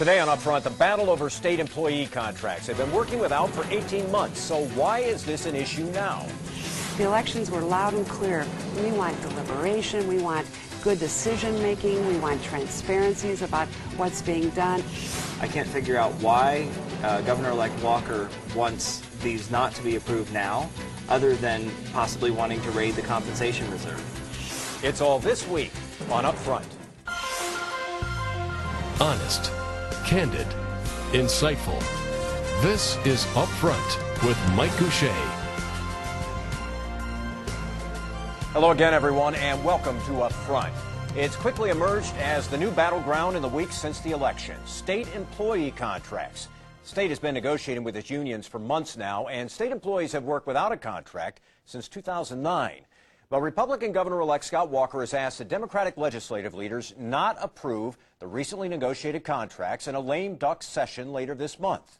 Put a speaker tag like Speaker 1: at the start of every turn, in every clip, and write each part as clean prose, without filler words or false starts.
Speaker 1: Today on Upfront, the battle over state employee contracts. They've been working without for 18 months, so why is this an issue now?
Speaker 2: The elections were loud and clear. We want deliberation, we want good decision making, we want transparencies about what's being done.
Speaker 3: I can't figure out why Governor-elect Walker wants these not to be approved now, other than possibly wanting to raid the compensation reserve.
Speaker 1: It's all this week on Upfront.
Speaker 4: Honest, candid, insightful. This is Upfront with Mike Gousha.
Speaker 1: Hello again, everyone, and welcome to Upfront. It's quickly emerged as the new battleground in the weeks since the election. State employee contracts. State has been negotiating with its unions for months now, and state employees have worked without a contract since 2009. But Republican Governor-elect Scott Walker has asked the Democratic legislative leaders not approve the recently negotiated contracts in a lame duck session later this month.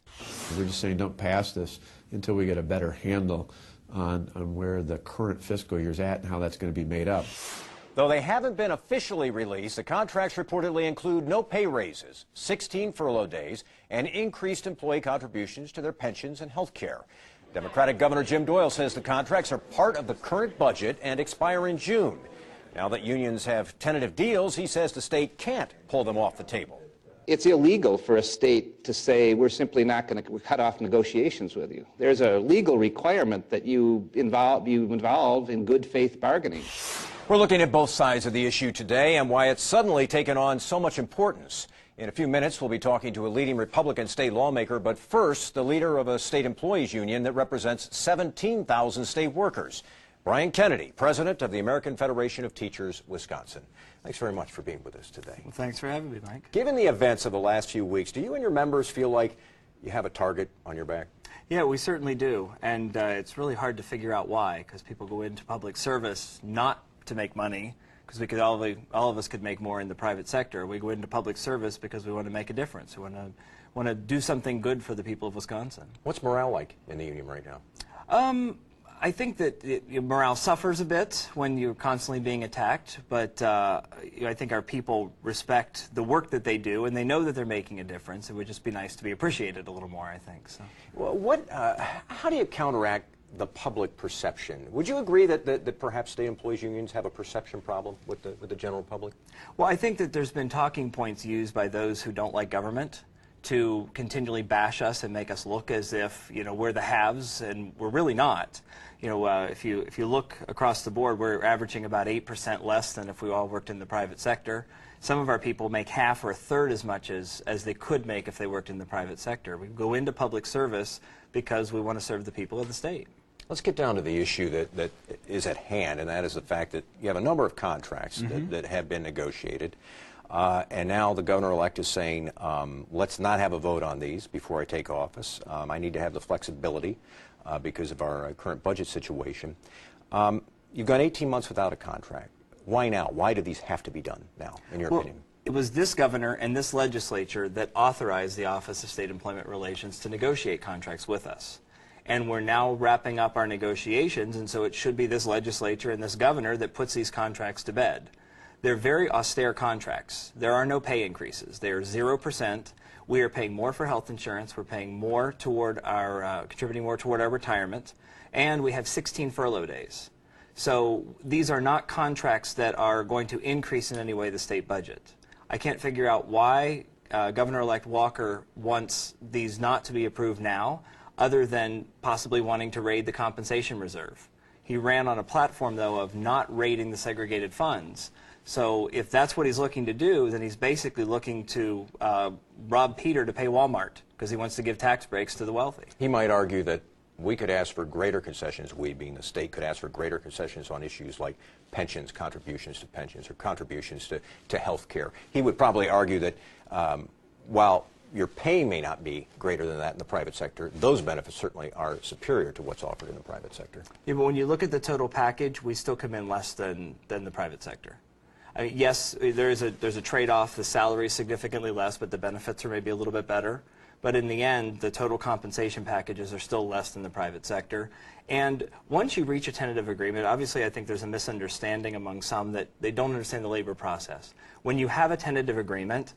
Speaker 5: We're just saying don't pass this until we get a better handle on where the current fiscal year's at and how that's going to be made up.
Speaker 1: Though they haven't been officially released, the contracts reportedly include no pay raises, 16 furlough days, and increased employee contributions to their pensions and health care. Democratic Governor Jim Doyle says the contracts are part of the current budget and expire in June. Now that unions have tentative deals, he says the state can't pull them off the table.
Speaker 6: It's illegal for a state to say we're simply not going to cut off negotiations with you. There's a legal requirement that you involve in good faith bargaining.
Speaker 1: We're looking at both sides of the issue today and why it's suddenly taken on so much importance. In a few minutes, we'll be talking to a leading Republican state lawmaker, but first, the leader of a state employees union that represents 17,000 state workers. Brian Kennedy, president of the American Federation of Teachers, Wisconsin. Thanks very much for being with us today.
Speaker 3: Well, thanks for having me, Mike.
Speaker 1: Given the events of the last few weeks, do you and your members feel like you have a target on your back?
Speaker 3: Yeah, we certainly do, and it's really hard to figure out why, because people go into public service not to make money, because we could all of us could make more in the private sector. We go into public service because we want to make a difference. We want to do something good for the people of Wisconsin.
Speaker 1: What's morale like in the union right now?
Speaker 3: I think that morale suffers a bit when you're constantly being attacked, but I think our people respect the work that they do, and they know that they're making a difference. It would just be nice to be appreciated a little more, I think. So.
Speaker 1: Well, how do you counteract the public perception? Would you agree that perhaps state employees unions have a perception problem with the general public?
Speaker 3: Well, I think that there's been talking points used by those who don't like government to continually bash us and make us look as if, we're the haves, and we're really not. If you look across the board, we're averaging about 8% less than if we all worked in the private sector. Some of our people make half or a third as much as they could make if they worked in the private sector. We go into public service because we want to serve the people of the state.
Speaker 1: Let's get down to the issue that is at hand, and that is the fact that you have a number of contracts that have been negotiated. And now the governor-elect is saying, let's not have a vote on these before I take office. I need to have the flexibility because of our current budget situation. You've gone 18 months without a contract. Why now? Why do these have to be done now, in your opinion?
Speaker 3: It was this governor and this legislature that authorized the Office of State Employment Relations to negotiate contracts with us. And we're now wrapping up our negotiations, and so it should be this legislature and this governor that puts these contracts to bed. They're very austere contracts. There are no pay increases. They are 0%. We are paying more for health insurance. We're paying more toward our, contributing more toward our retirement. And we have 16 furlough days. So these are not contracts that are going to increase in any way the state budget. I can't figure out why Governor-elect Walker wants these not to be approved now, other than possibly wanting to raid the compensation reserve. He ran on a platform, though, of not raiding the segregated funds. So if that's what he's looking to do, then he's basically looking to rob Peter to pay Walmart, because he wants to give tax breaks to the wealthy.
Speaker 1: He might argue that we could ask for greater concessions, we being the state could ask for greater concessions on issues like pensions, contributions to pensions, or contributions to health care. He would probably argue that while your pay may not be greater than that in the private sector, those benefits certainly are superior to what's offered in the private sector.
Speaker 3: Yeah, but when you look at the total package, we still come in less than the private sector. I mean, yes, there's a trade-off. The salary is significantly less, but the benefits are maybe a little bit better. but in the end, the total compensation packages are still less than the private sector. And once you reach a tentative agreement, obviously I think there's a misunderstanding among some that they don't understand the labor process. When you have a tentative agreement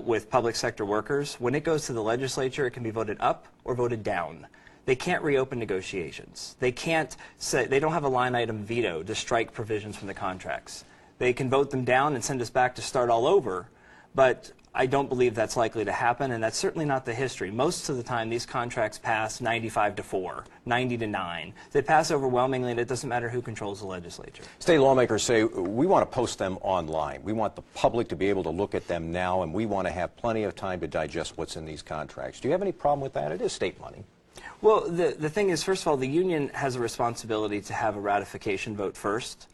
Speaker 3: with public sector workers, when it goes to the legislature, it can be voted up or voted down. They can't reopen negotiations. They can't say, they don't have a line item veto to strike provisions from the contracts. They can vote them down and send us back to start all over, but I don't believe that's likely to happen, and that's certainly not the history. Most of the time, these contracts pass 95-4, 90-9. They pass overwhelmingly, and it doesn't matter who controls the legislature.
Speaker 1: State lawmakers say, we want to post them online. We want the public to be able to look at them now, and we want to have plenty of time to digest what's in these contracts. Do you have any problem with that? It is state money.
Speaker 3: Well, the thing is, first of all, the union has a responsibility to have a ratification vote first,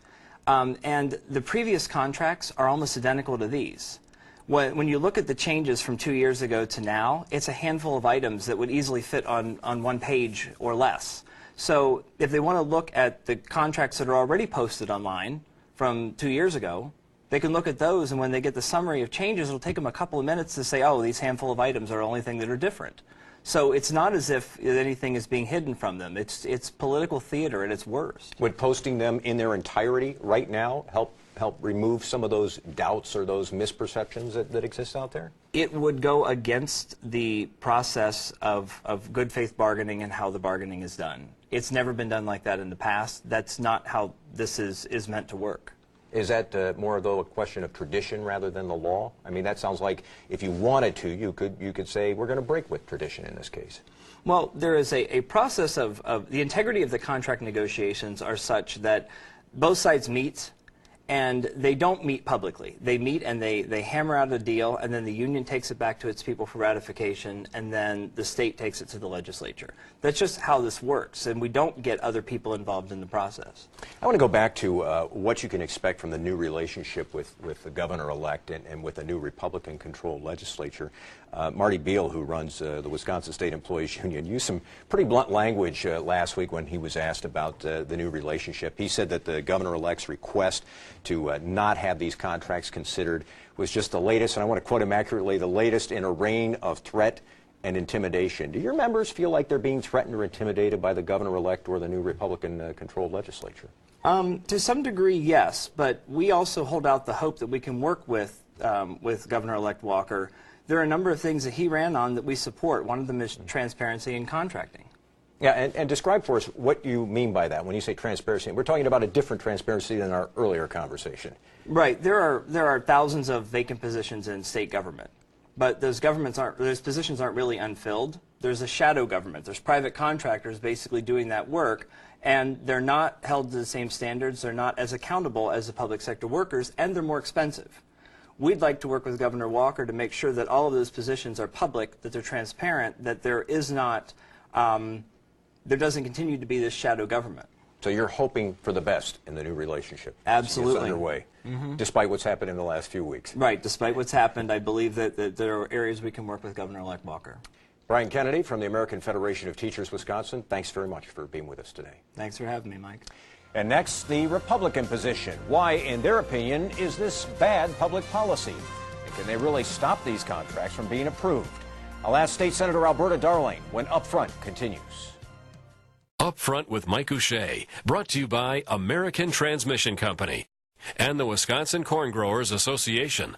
Speaker 3: and the previous contracts are almost identical to these. When you look at the changes from 2 years ago to now, it's a handful of items that would easily fit on one page or less. So if they want to look at the contracts that are already posted online from 2 years ago, they can look at those, and when they get the summary of changes, it'll take them a couple of minutes to say, oh, these handful of items are the only thing that are different. So it's not as if anything is being hidden from them. It's political theater at its worst.
Speaker 1: Would posting them in their entirety right now help remove some of those doubts or those misperceptions that exist out there?
Speaker 3: It would go against the process of good faith bargaining and how the bargaining is done. It's never been done like that in the past. That's not how this is meant to work.
Speaker 1: Is that more, though, a question of tradition rather than the law? I mean, that sounds like if you wanted to, you could say, we're going to break with tradition in this case.
Speaker 3: Well, there is a process of the integrity of the contract negotiations are such that both sides meet, and they don't meet publicly. They meet and they hammer out a deal, and then the union takes it back to its people for ratification, and then the state takes it to the legislature. That's just how this works, and we don't get other people involved in the process.
Speaker 1: I want to go back to what you can expect from the new relationship with the governor-elect and with the new Republican-controlled legislature. Marty Beal, who runs the Wisconsin State Employees Union, used some pretty blunt language last week when he was asked about the new relationship. He said that the governor-elect's request to not have these contracts considered was just the latest, and I want to quote him accurately, the latest in a reign of threat and intimidation. Do your members feel like they're being threatened or intimidated by the governor-elect or the new Republican-controlled legislature?
Speaker 3: To some degree, yes, but we also hold out the hope that we can work with Governor-elect Walker. There are a number of things that he ran on that we support. One of them is transparency in contracting.
Speaker 1: Yeah, and describe for us what you mean by that when you say transparency. We're talking about a different transparency than our earlier conversation.
Speaker 3: Right. There are thousands of vacant positions in state government, but those positions aren't really unfilled. There's a shadow government. There's private contractors basically doing that work, and they're not held to the same standards. They're not as accountable as the public sector workers, and they're more expensive. We'd like to work with Governor Walker to make sure that all of those positions are public, that they're transparent, that there is not there doesn't continue to be this shadow government.
Speaker 1: So you're hoping for the best in the new relationship.
Speaker 3: Absolutely.
Speaker 1: It's underway, despite what's happened in the last few weeks.
Speaker 3: Right. Despite what's happened, I believe that there are areas we can work with Governor-elect Walker.
Speaker 1: Brian Kennedy from the American Federation of Teachers, Wisconsin, thanks very much for being with us today.
Speaker 3: Thanks for having me, Mike.
Speaker 1: And next, the Republican position. Why, in their opinion, is this bad public policy? And can they really stop these contracts from being approved? I'll ask State Senator Alberta Darling when Up Front continues.
Speaker 4: Up Front with Mike Gousha, brought to you by American Transmission Company and the Wisconsin Corn Growers Association.